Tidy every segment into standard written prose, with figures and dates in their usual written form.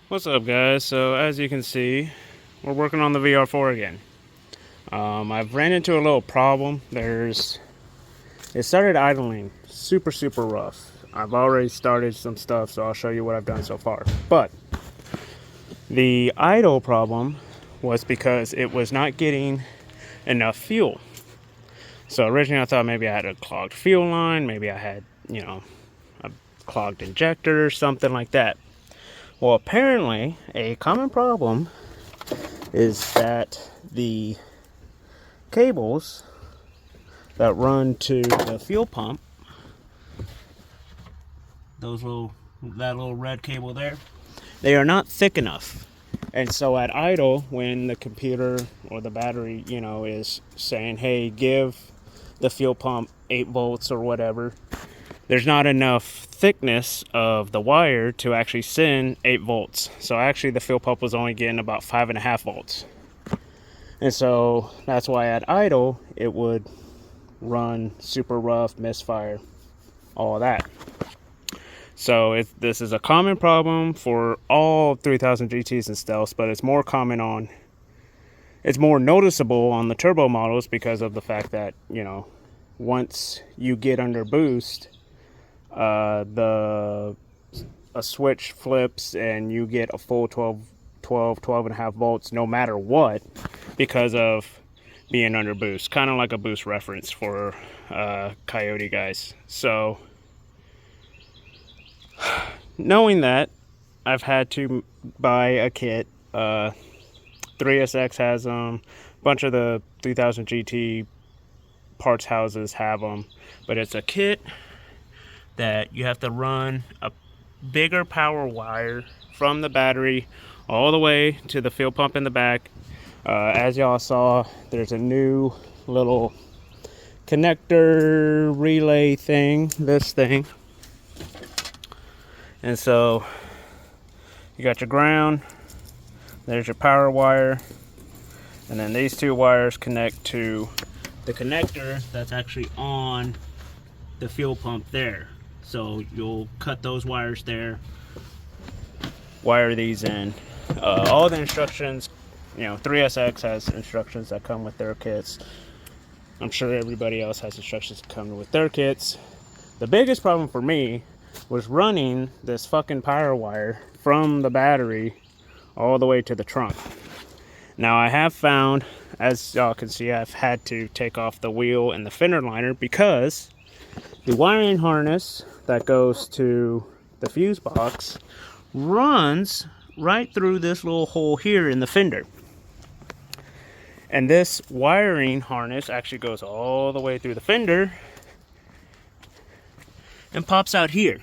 What's up, guys? So as you can see, we're working on the VR4 again. I've ran into a little problem. It started idling super rough. I've already started some stuff, so I'll show you what I've done so far. But the idle problem was because it was not getting enough fuel. So originally I thought maybe I had a clogged fuel line, maybe I had, a clogged injector or something like that. Well, apparently a common problem is that the cables that run to the fuel pump, that little red cable there, they are not thick enough. And so at idle, when the computer or the battery, is saying, hey, give the fuel pump 8 volts or whatever, there's not enough thickness of the wire to actually send 8 volts. So actually the fuel pump was only getting about 5.5 volts. And so that's why at idle, it would run super rough, misfire, all that. So this is a common problem for all 3000 GTs and Stealths, but it's more noticeable on the turbo models because of the fact that, once you get under boost, a switch flips and you get a full 12.5 volts no matter what because of being under boost. Kind of like a boost reference for Coyote guys. So knowing that, I've had to buy a kit. 3SX has them. A bunch of the 3000 GT parts houses have them. But it's a kit that you have to run a bigger power wire from the battery all the way to the fuel pump in the back. As y'all saw, there's a new little connector relay thing, this thing. And so you got your ground, there's your power wire, and then these two wires connect to the connector that's actually on the fuel pump there. So you'll cut those wires there, wire these in. All the instructions, 3SX has instructions that come with their kits. I'm sure everybody else has instructions that come with their kits. The biggest problem for me was running this fucking power wire from the battery all the way to the trunk. Now I have found, as y'all can see, I've had to take off the wheel and the fender liner because the wiring harness that goes to the fuse box runs right through this little hole here in the fender. And this wiring harness actually goes all the way through the fender and pops out here.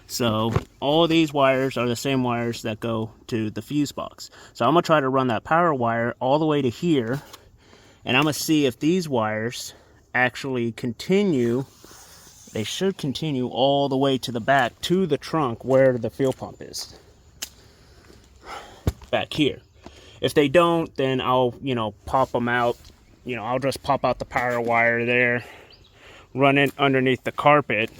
So all these wires are the same wires that go to the fuse box. So I'm going to try to run that power wire all the way to here, and I'm going to see if these wires actually continue. They should continue all the way to the back to the trunk where the fuel pump is. Back here. If they don't, then I'll, pop them out. I'll just pop out the power wire there, run it underneath the carpet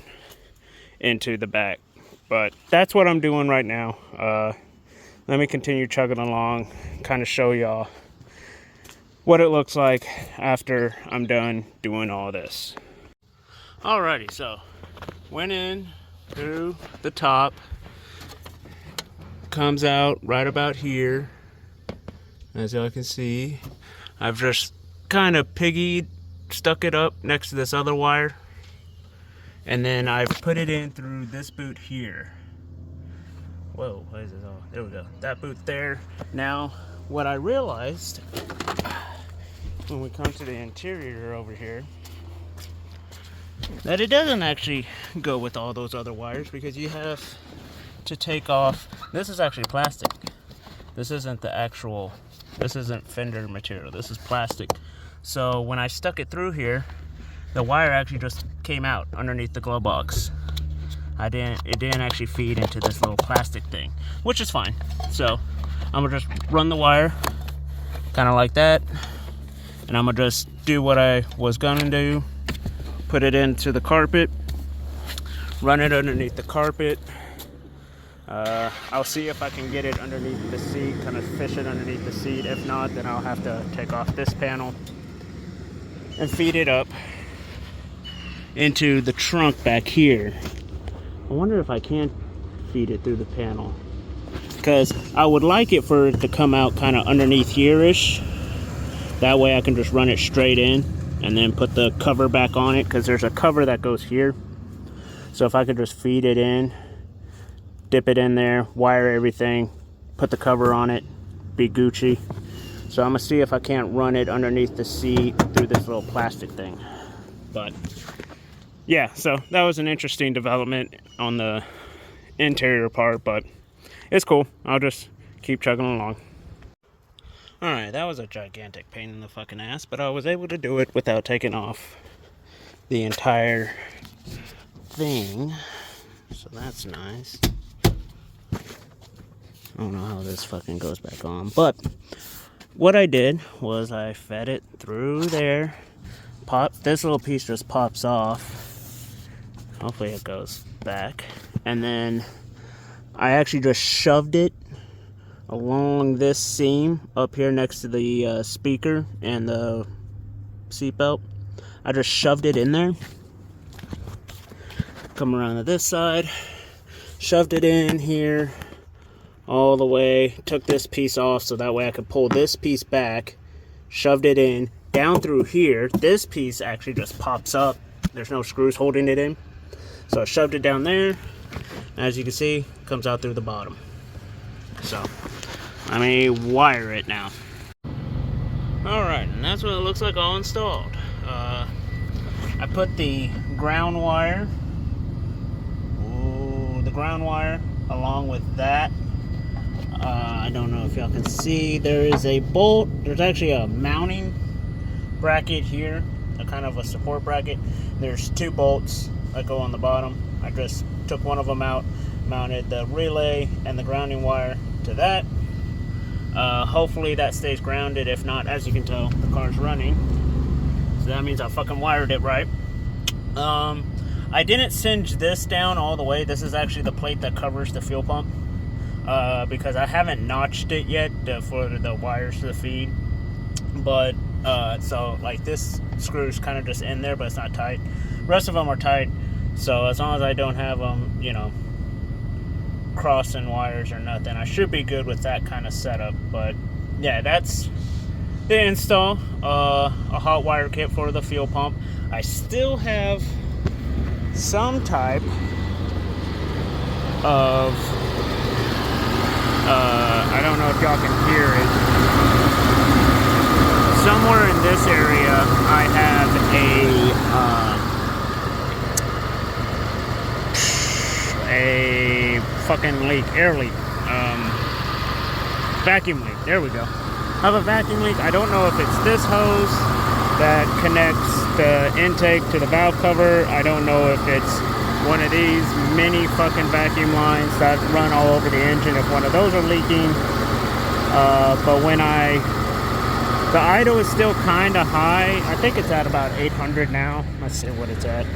into the back. But that's what I'm doing right now. Let me continue chugging along, kind of show y'all what it looks like after I'm done doing all this. Alrighty, so went in through the top, comes out right about here. As y'all can see, I've just kind of stuck it up next to this other wire, and then I've put it in through this boot here. Whoa, what is this? Oh, there we go. That boot there. Now, what I realized when we come to the interior over here, that it doesn't actually go with all those other wires, because you have to take off. This is actually plastic. This isn't fender material. This is plastic. So when I stuck it through here, the wire actually just came out underneath the glove box. It didn't actually feed into this little plastic thing, which is fine. So I'm gonna just run the wire kind of like that, and I'm gonna just do what I was gonna do. Put it into the carpet, run it underneath the carpet, I'll see if I can get it underneath the seat, kind of fish it underneath the seat. If not, then I'll have to take off this panel and feed it up into the trunk back here. I wonder if I can feed it through the panel, because I would like it for it to come out kind of underneath here-ish. That way I can just run it straight in and then put the cover back on it, because there's a cover that goes here. So if I could just feed it in, dip it in there, wire everything, put the cover on it, be Gucci. So I'm gonna see if I can't run it underneath the seat through this little plastic thing. But yeah, so that was an interesting development on the interior part, but it's cool. I'll just keep chugging along. Alright, that was a gigantic pain in the fucking ass, but I was able to do it without taking off the entire thing. So that's nice. I don't know how this fucking goes back on, but what I did was I fed it through there. This little piece just pops off. Hopefully it goes back. And then I actually just shoved it along this seam up here next to the speaker and the seatbelt. I just shoved it in there. Come around to this side, shoved it in here all the way, took this piece off so that way I could pull this piece back, shoved it in down through here. This piece actually just pops up. There's no screws holding it in. So I shoved it down there. As you can see, it comes out through the bottom. So I may wire it now. Alright, and that's what it looks like all installed. I put the ground wire, along with that. I don't know if y'all can see, there is a bolt. There's actually a mounting bracket here, a kind of a support bracket. There's 2 bolts that go on the bottom. I just took one of them out, mounted the relay and the grounding wire to that. Hopefully that stays grounded. If not, as you can tell, the car's running, so that means I fucking wired it right. I didn't singe this down all the way. This is actually the plate that covers the fuel pump, because I haven't notched it yet for the wires to the feed. But so like this screw's kind of just in there, but it's not tight. The rest of them are tight, so as long as I don't have them, you know, crossing wires or nothing, I should be good with that kind of setup. But yeah, that's the install. A Hotwire kit for the fuel pump. I still have some type of I don't know if y'all can hear it. Somewhere in this area I have a fucking leak, air leak, vacuum leak. There we go. I have a vacuum leak. I don't know if it's this hose that connects the intake to the valve cover. I don't know if it's one of these mini fucking vacuum lines that run all over the engine, if one of those are leaking. But when the idle is still kind of high. I think it's at about 800 now. Let's see what it's at.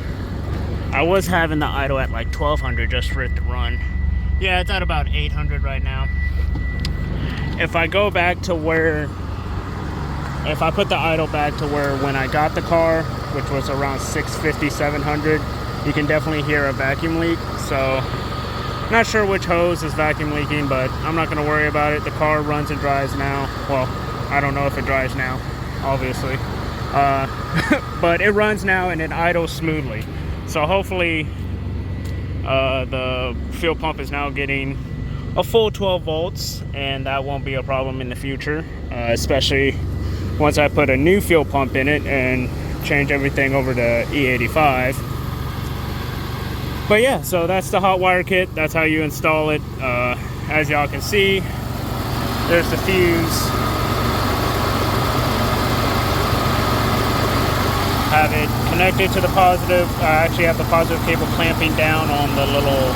I was having the idle at like 1200 just for it to run. Yeah, it's at about 800 right now. If I go back to where, if I put the idle back to where when I got the car, which was around 650, 700, you can definitely hear a vacuum leak. So, not sure which hose is vacuum leaking, but I'm not going to worry about it. The car runs and dries now. Well, I don't know if it dries now, obviously. But it runs now and it idles smoothly. So hopefully the fuel pump is now getting a full 12 volts, and that won't be a problem in the future, especially once I put a new fuel pump in it and change everything over to E85. But yeah, so that's the Hotwire kit. That's how you install it. As y'all can see, there's the fuse. Have it connected to the positive. I actually have the positive cable clamping down on the little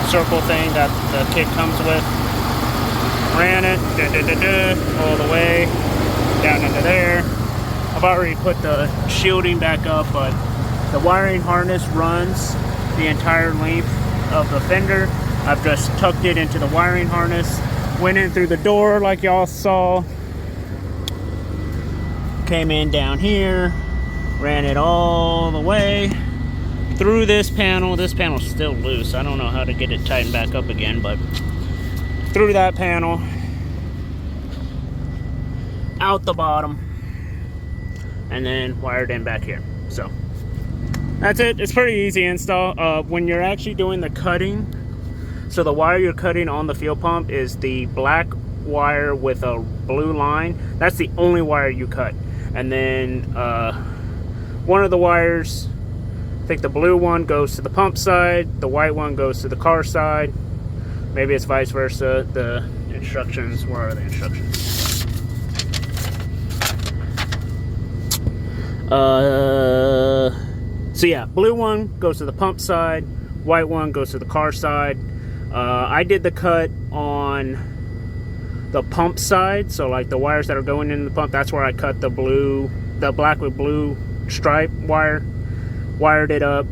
circle thing that the kit comes with. Ran it all the way down into there. I've already put the shielding back up, but the wiring harness runs the entire length of the fender. I've just tucked it into the wiring harness, went in through the door like y'all saw, came in down here, ran it all the way through this panel. This panel's still loose. I don't know how to get it tightened back up again, but through that panel, out the bottom, and then wired in back here. So that's it. It's pretty easy install. When you're actually doing the cutting, so the wire you're cutting on the fuel pump is the black wire with a blue line. That's the only wire you cut. And then one of the wires, I think the blue one goes to the pump side, the white one goes to the car side. Maybe it's vice versa. The instructions, where are the instructions? So yeah, blue one goes to the pump side, white one goes to the car side. I did the cut on the pump side, so like the wires that are going in the pump, that's where I cut the black with blue stripe wire, wired it up,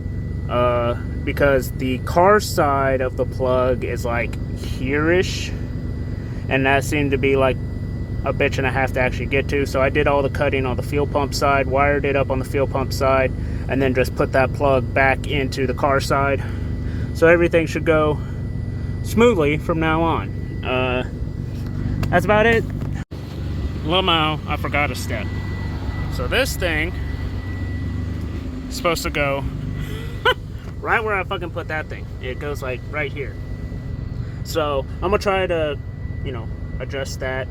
because the car side of the plug is like here-ish, and that seemed to be like a bitch and a half to actually get to. So I did all the cutting on the fuel pump side, wired it up on the fuel pump side, and then just put that plug back into the car side. So everything should go smoothly from now on. That's about it. Lamau, I forgot a step. So this thing is supposed to go right where I fucking put that thing. It goes like right here. So I'm gonna try to, you know, adjust that,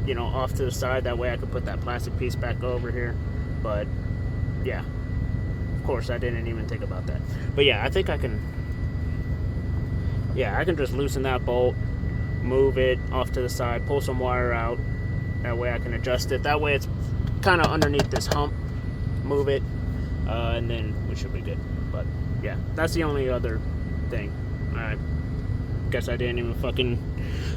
you know, off to the side. That way I can put that plastic piece back over here. But yeah, of course I didn't even think about that. But yeah, I think I can, yeah, I can just loosen that bolt, move it off to the side, pull some wire out. That way I can adjust it. That way it's kind of underneath this hump. Move it, and then we should be good. But yeah, that's the only other thing. I guess I didn't even fucking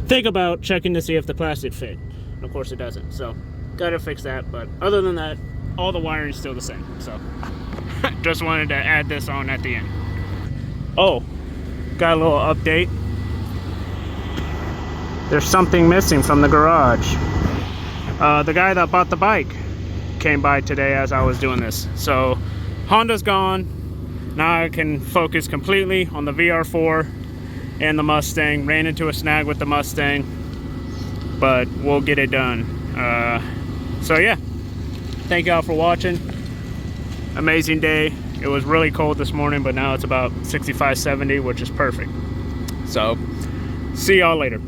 think about checking to see if the plastic fit. And of course it doesn't. So gotta fix that. But other than that, all the wiring is still the same. So just wanted to add this on at the end. Oh, got a little update. There's something missing from the garage. The guy that bought the bike came by today as I was doing this. So Honda's gone. Now I can focus completely on the VR4 and the Mustang. Ran into a snag with the Mustang, but we'll get it done. So yeah, thank y'all for watching. Amazing day. It was really cold this morning, but now it's about 65, 70, which is perfect. So see y'all later.